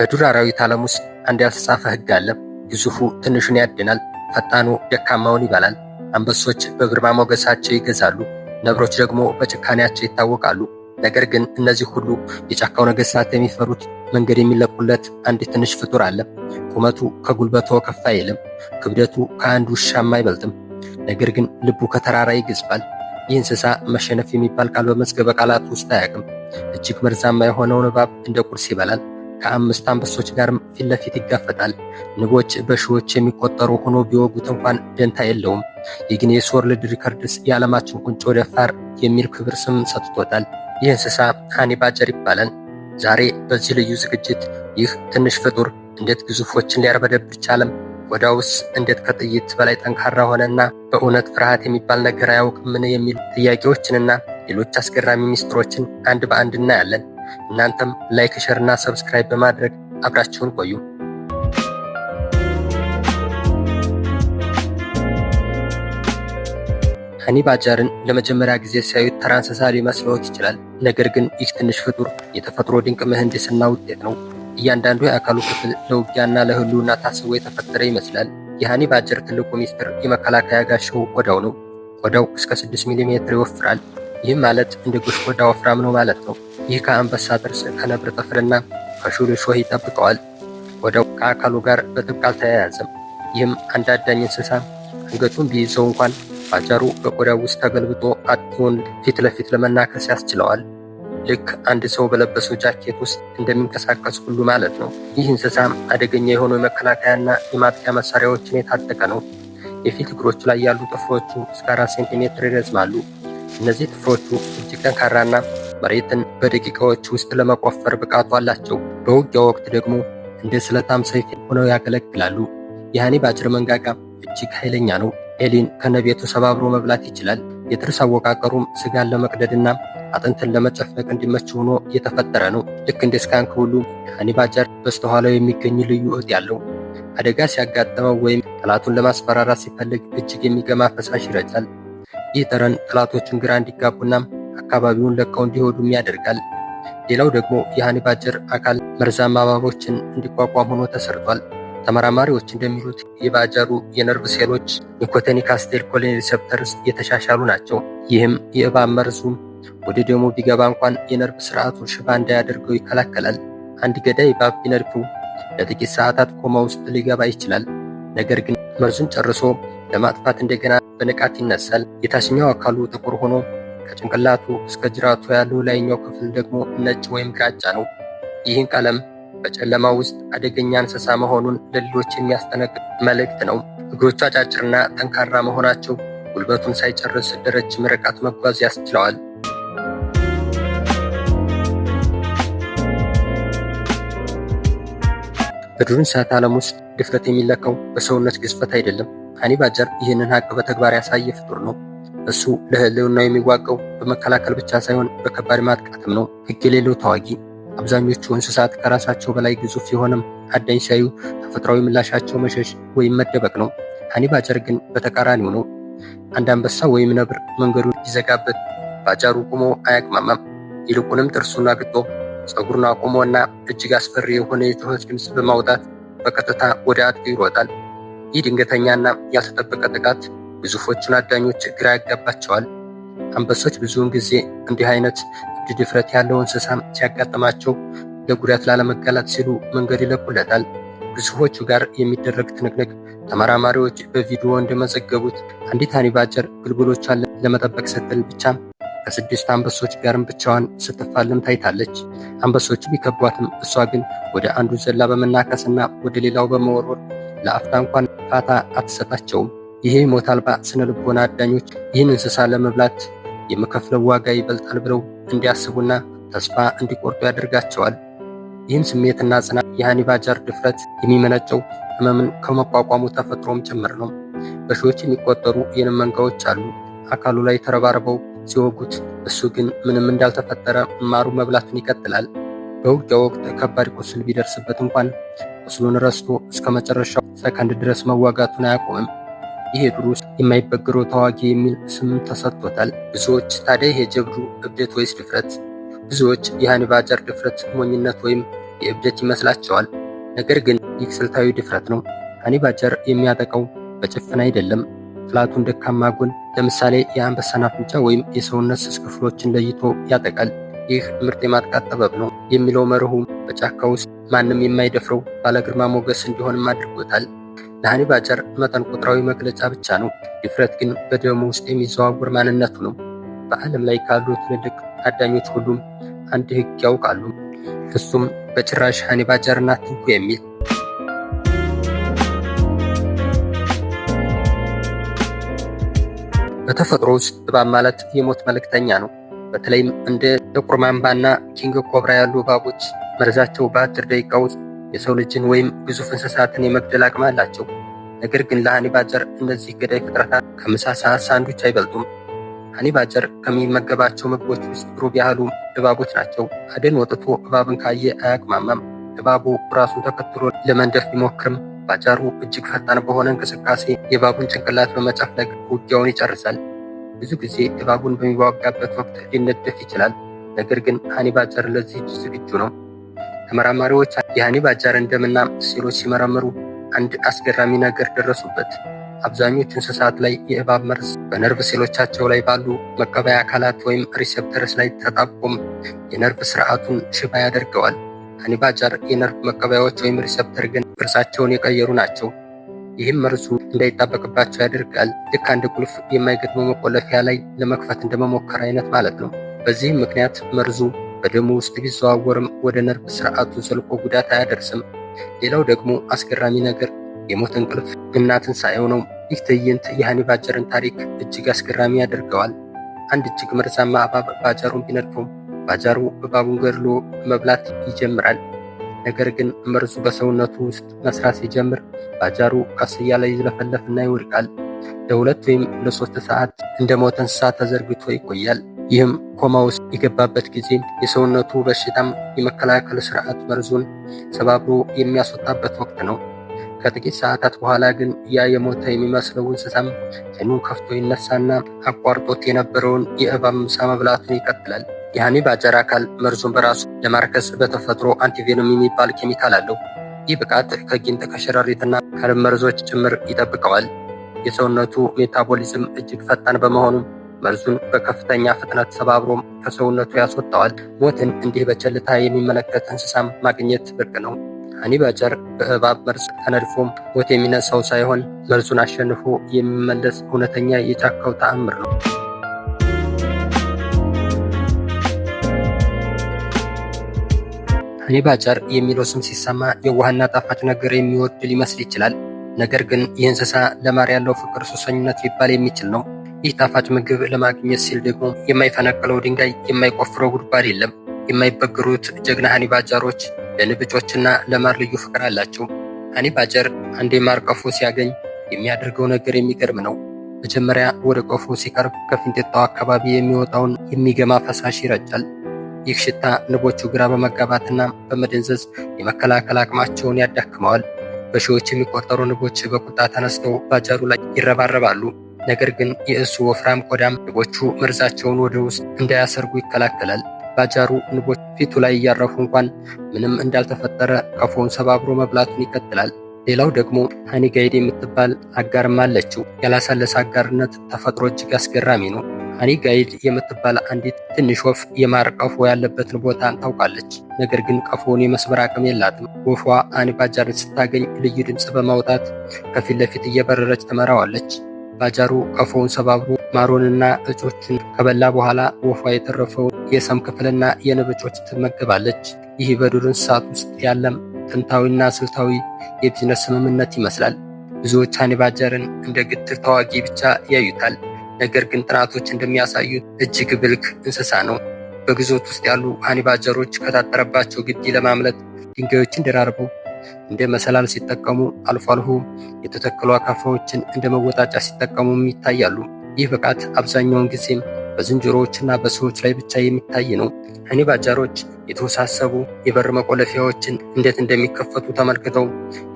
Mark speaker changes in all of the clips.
Speaker 1: በዱር አራዊት ዓለም ውስጥ አንድ ያልተጻፈ ሕግ አለ። ግዙፉ ትንሹን ያድናል፣ ፈጣኑ ደካማውን ይበላል። አንበሶች በግርማ ሞገሳቸው ይገዛሉ፣ ነብሮች ደግሞ በጭካኔያቸው ይታወቃሉ። ነገር ግን እነዚህ ሁሉ የጫካው ነገሥታት የሚፈሩት መንገድ የሚለቁለት አንድ ትንሽ ፍጡር አለ። ቁመቱ ከጉልበቱ ከፍ አይልም፣ ክብደቱ ከአንድ ውሻም አይበልጥም። ነገር ግን ልቡ ከተራራ ይገዝፋል። ይህ እንስሳ መሸነፍ የሚባል ቃል በመዝገበ ቃላት ውስጥ አያውቅም። እጅግ መርዛማ የሆነውን እባብ እንደ ቁርስ ይበላል። ከ5 አንበሶች ጋርም ፊት ለፊት ይጋፈጣል። ንቦች በሺዎች የሚቆጠሩ ሆኖ ቢወጉት እንኳን ደንታ የለውም። የጊኔስ ወርልድ ሪከርድስ የዓለማችን ቁንጮ ደፋር የሚል ክብር ስም ሰጥቶታል። ይህ እንስሳ ሃኒ ባጀር ይባላል። ዛሬ በዚህ ልዩ ዝግጅት ይህ ትንሽ ፍጡር እንዴት ግዙፎችን ሊያርበደብር ቻለም? ቆዳውስ እንዴት ከጥይት በላይ ጠንካራ ሆነና በእውነት ፍርሃት የሚባል ነገር አያውቅምን? የሚሉ ጥያቄዎችንና ሌሎች አስገራሚ ሚስጥሮችን አንድ በአንድ እናያለን። እናንተም ላይክ፣ ሼር እና ሰብስክራይብ በማድረግ አብራችሁን ቆዩ። ሃኒ ባጀርን ለመጀመሪያ ጊዜ ሲያዩት ተራ እንስሳ ሊመስልዎት ይችላል። ነገር ግን ይህ ትንሽ ፍጡር የተፈጥሮ ድንቅ ምህንድስና ውጤት ነው። እያንዳንዱ የአካሉ ክፍል ለውጊያና ለህልውና ታስቦ የተፈጠረ ይመስላል። የሃኒ ባጀር ትልቁ ሚስጥር የመከላከያ ጋሻው ቆዳው ነው። ቆዳው እስከ 6 ሚሜ ይወፍራል። ይህም ማለት እንደ ጎሽ ቆዳ ወፍራም ነው ማለት ነው። ይህ ከአንበሳ ጥርስ፣ ከነብር ጥፍርና ከሹል እሾህ ይጠብቀዋል። ቆዳው ከአካሉ ጋር በጥብቅ አልተያያዘም። ይህም አንድ አዳኝ እንስሳ አንገቱን ቢይዘው እንኳን ባጀሩ በቆዳው ውስጥ ተገልብጦ አጥቂውን ፊት ለፊት ለመናከስ ያስችለዋል። ልክ አንድ ሰው በለበሰው ጃኬት ውስጥ እንደሚንቀሳቀስ ሁሉ ማለት ነው። ይህ እንስሳ አደገኛ የሆኑ የመከላከያና የማጥቂያ መሳሪያዎችን የታጠቀ ነው። የፊት እግሮቹ ላይ ያሉ ጥፍሮቹ እስከ 4 ሴንቲሜትር ይረዝማሉ። እነዚህ ጥፍሮቹ እጅግ ጠንካራና መሬትን በደቂቃዎች ውስጥ ለመቆፈር ብቃቱ አላቸው። በውጊያ ወቅት ደግሞ እንደ ስለታም ሰይፍ ሆነው ያገለግላሉ። የሃኒ ባጀር መንጋጋ እጅግ ኃይለኛ ነው። ኤሊን ከነቤቱ ሰባብሮ መብላት ይችላል። የጥርስ አወቃቀሩም ስጋን ለመቅደድና አጥንትን ለመጨፍለቅ እንዲመች ሆኖ የተፈጠረ ነው። ልክ እንደ ስካንክ ሁሉ ሃኒ ባጀር በስተኋላው የሚገኝ ልዩ እጢ ያለው አደጋ ሲያጋጥመው ወይም ጠላቱን ለማስፈራራት ሲፈልግ እጅግ የሚገማ ፈሳሽ ይረጫል። ይህ ጠረን ጠላቶቹን ግራ እንዲጋቡና አካባቢውን ለቀው እንዲሄዱም ያደርጋል። ሌላው ደግሞ የሃኒ ባጀር አካል መርዛማ እባቦችን እንዲቋቋም ሆኖ ተሰርቷል። ተመራማሪዎች እንደሚሉት የባጀሩ የነርቭ ሴሎች ኒኮቲኒክ አሴቲልኮሊን ሪሴፕተርስ የተሻሻሉ ናቸው። ይህም የእባብ መርዙም ወደ ደሙ ቢገባ እንኳን የነርቭ ስርዓቱን ሽባ እንዳያደርገው ይከላከላል። አንድ ገዳይ እባብ ቢነድፈው ለጥቂት ሰዓታት ኮማ ውስጥ ሊገባ ይችላል። ነገር ግን መርዙን ጨርሶ ለማጥፋት እንደገና በንቃት ይነሳል። የታችኛው አካሉ ጥቁር ሆኖ ከጭንቅላቱ እስከ ጅራቱ ያለው ላይኛው ክፍል ደግሞ ነጭ ወይም ግራጫ ነው። ይህን ቀለም በጨለማ ውስጥ አደገኛ እንስሳ መሆኑን ለሌሎች የሚያስጠነቅቅ መልእክት ነው። እግሮቹ አጫጭርና ጠንካራ መሆናቸው ጉልበቱን ሳይጨርስ ለረጅም ርቀት መጓዝ ያስችለዋል። በዱር እንስሳት ዓለም ውስጥ ድፍረት የሚለካው በሰውነት ግዝፈት አይደለም። ሃኒ ባጀር ይህንን ሀቅ በተግባር ያሳየ ፍጡር ነው። እሱ ለህልውናው የሚዋጋው በመከላከል ብቻ ሳይሆን በከባድ ማጥቃትም ነው። ሕግ የሌለው ተዋጊ። አብዛኞቹ እንስሳት ከራሳቸው በላይ ግዙፍ የሆነም አዳኝ ሲያዩ ተፈጥሯዊ ምላሻቸው መሸሽ ወይም መደበቅ ነው። ሃኒ ባጀር ግን በተቃራኒው ነው። አንድ አንበሳ ወይም ነብር መንገዱን ይዘጋበት ባጀሩ ቆሞ አያቅማማም። ይልቁንም ጥርሱን አግጦ ፀጉሩን አቁሞና እጅግ አስፈሪ የሆነ የጩኸት ድምፅ በማውጣት በቀጥታ ወደ አጥቂው ይሮጣል። ይህ ድንገተኛና ያልተጠበቀ ጥቃት ግዙፎቹን አዳኞች ግራ ያጋባቸዋል። አንበሶች ብዙውን ጊዜ እንዲህ አይነት እብድ ድፍረት ያለው እንስሳ ሲያጋጥማቸው ለጉዳት ላለመጋለጥ ሲሉ መንገድ ይለቁለታል። ግዙፎቹ ጋር የሚደረግ ትንቅንቅ ተመራማሪዎች በቪዲዮ እንደመዘገቡት አንዲት ሃኒ ባጀር ግልገሎቿን ለመጠበቅ ስትል ብቻ ከ6 አንበሶች ጋርም ብቻዋን ስትፋለም ታይታለች። አንበሶቹ ቢከቧትም እሷ ግን ወደ አንዱ ዘላ በመናከስና ወደ ሌላው በመወርወር ለአፍታ እንኳን ፋታ አትሰጣቸውም። ይሄ ሞት አልባ ስነ ልቦና አዳኞች ይህን እንስሳ ለመብላት የምከፍለው ዋጋ ይበልጣል ብለው እንዲያስቡና ተስፋ እንዲቆርጡ ያደርጋቸዋል። ይህም ስሜትና ጽናት የሃኒ ባጀር ድፍረት የሚመነጨው ህመምን ከመቋቋሙ ተፈጥሮም ጭምር ነው። በሺዎች የሚቆጠሩ የንብ መንጋዎች አሉ። አካሉ ላይ ተረባርበው ሲወጉት እሱ ግን ምንም እንዳልተፈጠረ ማሩ መብላቱን ይቀጥላል። በውጊያ ወቅት ከባድ ቁስል ቢደርስበት እንኳን ቁስሉን ረስቶ እስከ መጨረሻው ሰከንድ ድረስ መዋጋቱን አያቆምም። ይህ የዱር ውስጥ የማይበግረው ተዋጊ የሚል ስም ተሰጥቶታል። ብዙዎች ታዲያ ይሄ ጀብዱ እብደት ወይስ ድፍረት? ብዙዎች የሃኒ ባጀር ድፍረት ሞኝነት ወይም የእብደት ይመስላቸዋል። ነገር ግን ይህ ስልታዊ ድፍረት ነው። ሃኒ ባጀር የሚያጠቃው በጭፍን አይደለም። ጠላቱን ደካማ ጎን፣ ለምሳሌ የአንበሳን አፍንጫ ወይም የሰውነት ስስ ክፍሎችን ለይቶ ያጠቃል። ይህ ምርጥ የማጥቃት ጥበብ ነው የሚለው መርሁ በጫካ ውስጥ ማንም የማይደፍረው ባለግርማ ሞገስ እንዲሆንም አድርጎታል። ለሃኒ ባጀር መጠን ቁጥራዊ መግለጫ ብቻ ነው። ድፍረት ግን በደሙ ውስጥ የሚዘዋወር ማንነቱ ነው። በዓለም ላይ ካሉ ትልልቅ አዳኞች ሁሉም አንድ ሕግ ያውቃሉ። እሱም በጭራሽ ሃኒ ባጀርን አትንኩ የሚል። በተፈጥሮ ውስጥ እባብ ማለት የሞት መልእክተኛ ነው። በተለይም እንደ ጥቁር ማምባና ኪንግ ኮብራ ያሉ እባቦች መርዛቸው በ10 ደቂቃ ውስጥ የሰው ልጅን ወይም ግዙፍ እንስሳትን የመግደል አቅም አላቸው። ነገር ግን ለሃኒ ባጀር እነዚህ ገዳይ ፍጥረታት ከምሳ ሰዓት ሳንዱች አይበልጡም። ሃኒ ባጀር ከሚመገባቸው ምግቦች ውስጥ ሩብ ያህሉ እባቦች ናቸው። አደን ወጥቶ እባብን ካየ አያቅማማም። እባቡ ራሱን ተከትሎ ለመንደፍ ቢሞክርም ባጀሩ እጅግ ፈጣን በሆነ እንቅስቃሴ የእባቡን ጭንቅላት በመጨፍለቅ ውጊያውን ይጨርሳል። ብዙ ጊዜ እባቡን በሚዋጋበት ወቅት ሊነደፍ ይችላል። ነገር ግን ሃኒ ባጀር ለዚህ ዝግጁ ነው። ተመራማሪዎች የሃኒ ባጀርን ደምና ሴሎች ሲመረምሩ አንድ አስገራሚ ነገር ደረሱበት። አብዛኞቹ እንስሳት ላይ የእባብ መርዝ በነርቭ ሴሎቻቸው ላይ ባሉ መቀበያ አካላት ወይም ሪሴፕተርስ ላይ ተጣብቆም የነርቭ ስርዓቱን ሽባ ያደርገዋል። ሃኒ ባጀር የነርቭ መቀበያዎች ወይም ሪሴፕተር ግን ቅርጻቸውን የቀየሩ ናቸው። ይህም መርዙ እንዳይጣበቅባቸው ያደርጋል። ልክ አንድ ቁልፍ የማይገጥመው መቆለፊያ ላይ ለመክፈት እንደመሞከር አይነት ማለት ነው። በዚህም ምክንያት መርዙ በደሙ ውስጥ ቢዘዋወርም ወደ ነርቭ ስርዓቱ ዘልቆ ጉዳት አያደርስም። ሌላው ደግሞ አስገራሚ ነገር የሞት እንቅልፍ እና ትንሣኤው ነው። ይህ ትዕይንት የሃኒ ባጀርን ታሪክ እጅግ አስገራሚ ያደርገዋል። አንድ እጅግ መርዛማ እባብ ባጀሩን ቢነድፈውም ባጀሩ እባቡን ገድሎ መብላት ይጀምራል። ነገር ግን መርዙ በሰውነቱ ውስጥ መስራት ሲጀምር ባጀሩ ቀስ እያለ ይዝለፈለፍና ይወድቃል። ለ2 ወይም ለ3 ሰዓት እንደ ሞተ እንስሳ ተዘርግቶ ይቆያል። ይህም ኮማ ውስጥ የገባበት ጊዜ የሰውነቱ በሽታም የመከላከል ስርዓት መርዙን ሰባብሮ የሚያስወጣበት ወቅት ነው። ከጥቂት ሰዓታት በኋላ ግን ያ የሞተ የሚመስለው እንስሳም ዓይኑን ከፍቶ ይነሳና አቋርጦት የነበረውን የእባብ ምሳ መብላቱን ይቀጥላል። የሃኒ ባጀር አካል መርዙን በራሱ ለማርከስ በተፈጥሮ አንቲቬኖም የሚባል ኬሚካል አለው። ይህ ብቃት ከጊንጥ ከሸረሪትና ከርብ መርዞች ጭምር ይጠብቀዋል። የሰውነቱ ሜታቦሊዝም እጅግ ፈጣን በመሆኑ መርዙን በከፍተኛ ፍጥነት ሰባብሮም ከሰውነቱ ያስወጣዋል። ሞትን እንዲህ በቸልታ የሚመለከት እንስሳም ማግኘት ብርቅ ነው። ሃኒ ባጀር በእባብ መርዝ ተነድፎም ሞት የሚነሳው ሳይሆን መርዙን አሸንፎ የሚመለስ እውነተኛ የጫካው ተአምር ነው። ሃኒ ባጀር የሚለው ስም ሲሰማ የዋህና ጣፋጭ ነገር የሚወድ ሊመስል ይችላል። ነገር ግን ይህ እንስሳ ለማር ያለው ፍቅር ሱሰኝነት ሊባል የሚችል ነው። ይህ ጣፋጭ ምግብ ለማግኘት ሲል ደግሞ የማይፈነቅለው ድንጋይ፣ የማይቆፍረው ጉድጓድ የለም። የማይበግሩት ጀግና ሃኒ ባጀሮች ለንብጮችና ለማር ልዩ ፍቅር አላቸው። ሃኒ ባጀር አንዴ ማር ቀፎ ሲያገኝ የሚያደርገው ነገር የሚገርም ነው። መጀመሪያ ወደ ቀፎ ሲቀርብ ከፊንጢጣው አካባቢ የሚወጣውን የሚገማ ፈሳሽ ይረጫል። ይህ ሽታ ንቦቹ ግራ በመጋባትና በመደንዘዝ የመከላከል አቅማቸውን ያዳክመዋል። በሺዎች የሚቆጠሩ ንቦች በቁጣ ተነስተው ባጀሩ ላይ ይረባረባሉ። ነገር ግን የእሱ ወፍራም ቆዳም ንቦቹ መርዛቸውን ወደ ውስጥ እንዳያሰርጉ ይከላከላል። ባጀሩ ንቦች ፊቱ ላይ እያረፉ እንኳን ምንም እንዳልተፈጠረ ቀፎውን ሰባብሮ መብላቱን ይቀጥላል። ሌላው ደግሞ ሃኒ ጋይድ የምትባል አጋርም አለችው። ያላሰለሰ አጋርነት ተፈጥሮ እጅግ አስገራሚ ነው። ሃኒ ጋይድ የምትባል አንዲት ትንሽ ወፍ የማር ቀፎ ያለበትን ቦታ ታውቃለች። ነገር ግን ቀፎውን የመስበር አቅም የላትም። ወፏ ሃኒ ባጀርን ስታገኝ ልዩ ድምፅ በማውጣት ከፊት ለፊት እየበረረች ትመራዋለች። ባጀሩ ቀፎውን ሰባብሮ ማሩንና እጮችን ከበላ በኋላ ወፏ የተረፈውን የሰም ክፍልና የንብ እጮች ትመገባለች። ይህ በዱር እንስሳት ውስጥ ያለም ጥንታዊና ስልታዊ የቢዝነስ ስምምነት ይመስላል። ብዙዎች ሃኒ ባጀርን እንደ ግትር ተዋጊ ብቻ ያዩታል። ነገር ግን ጥናቶች እንደሚያሳዩት እጅግ ብልህ እንስሳ ነው። በግዞት ውስጥ ያሉ ሃኒ ባጀሮች ከታጠረባቸው ግቢ ለማምለጥ ድንጋዮችን ደራርበው እንደ መሰላል ሲጠቀሙ፣ አልፎ አልፎ የተተከሉ አካፋዎችን እንደ መወጣጫ ሲጠቀሙም ይታያሉ። ይህ ብቃት አብዛኛውን ጊዜም በዝንጀሮዎችና በሰዎች ላይ ብቻ የሚታይ ነው። ሃኒ ባጀሮች የተወሳሰቡ የበር መቆለፊያዎችን እንዴት እንደሚከፈቱ ተመልክተው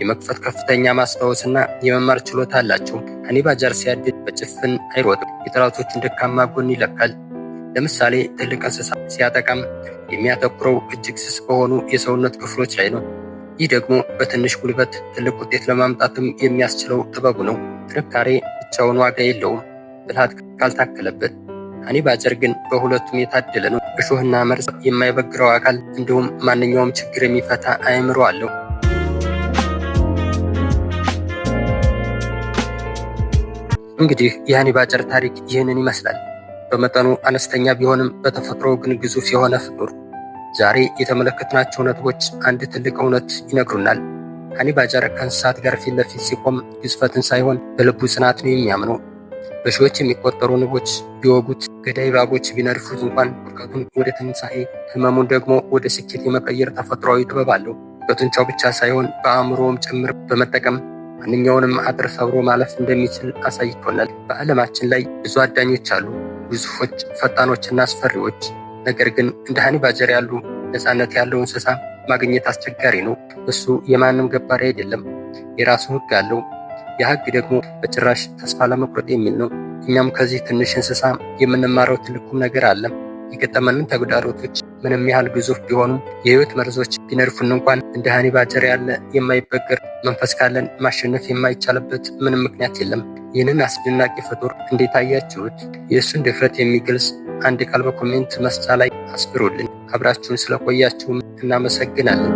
Speaker 1: የመክፈት ከፍተኛ ማስታወስና የመማር ችሎታ አላቸው። ሃኒ ባጀር ሲያድድ በጭፍን አይሮጥም። የጠላቶቹን ደካማ ጎን ይለካል። ለምሳሌ ትልቅ እንስሳ ሲያጠቃም የሚያተኩረው እጅግ ስስ በሆኑ የሰውነት ክፍሎች ላይ ነው። ይህ ደግሞ በትንሽ ጉልበት ትልቅ ውጤት ለማምጣትም የሚያስችለው ጥበቡ ነው። ጥንካሬ ብቻውን ዋጋ የለውም ብልሃት ካልታከለበት። ሃኒ ባጀር ግን በሁለቱም የታደለ ነው። እሾህና መርዝ የማይበግረው አካል እንዲሁም ማንኛውም ችግር የሚፈታ አእምሮ አለው። እንግዲህ የሃኒ ባጀር ታሪክ ይህንን ይመስላል። በመጠኑ አነስተኛ ቢሆንም በተፈጥሮ ግን ግዙፍ የሆነ ፍጡር። ዛሬ የተመለከትናቸው ነጥቦች አንድ ትልቅ እውነት ይነግሩናል። ሃኒ ባጀር ከእንስሳት ጋር ፊት ለፊት ሲቆም ግዝፈትን ሳይሆን በልቡ ጽናት ነው የሚያምነው። በሺዎች የሚቆጠሩ ንቦች ቢወጉት፣ ገዳይ እባቦች ቢነድፉት እንኳን ውድቀቱን ወደ ትንሣኤ፣ ህመሙን ደግሞ ወደ ስኬት የመቀየር ተፈጥሯዊ ጥበብ አለው። በጡንቻው ብቻ ሳይሆን በአእምሮውም ጭምር በመጠቀም ማንኛውንም አጥር ሰብሮ ማለፍ እንደሚችል አሳይቶናል። በዓለማችን ላይ ብዙ አዳኞች አሉ፣ ግዙፎች፣ ፈጣኖችና አስፈሪዎች። ነገር ግን እንደ ሃኒ ባጀር ያሉ ነፃነት ያለው እንስሳ ማግኘት አስቸጋሪ ነው። እሱ የማንም ገባሪ አይደለም፣ የራሱ ህግ አለው። ያ ህግ ደግሞ በጭራሽ ተስፋ ለመቁረጥ የሚል ነው። እኛም ከዚህ ትንሽ እንስሳ የምንማረው ትልቁም ነገር አለ። የገጠመንን ተግዳሮቶች ምንም ያህል ግዙፍ ቢሆኑም የህይወት መርዞች ቢነድፉን እንኳን እንደ ሃኒ ባጀር ያለ የማይበገር መንፈስ ካለን ማሸነፍ የማይቻልበት ምንም ምክንያት የለም። ይህንን አስደናቂ ፍጡር እንዴት አያችሁት? የእሱን ድፍረት የሚገልጽ አንድ ቃል በኮሜንት መስጫ ላይ አስፍሩልን። አብራችሁን ስለቆያችሁም እናመሰግናለን።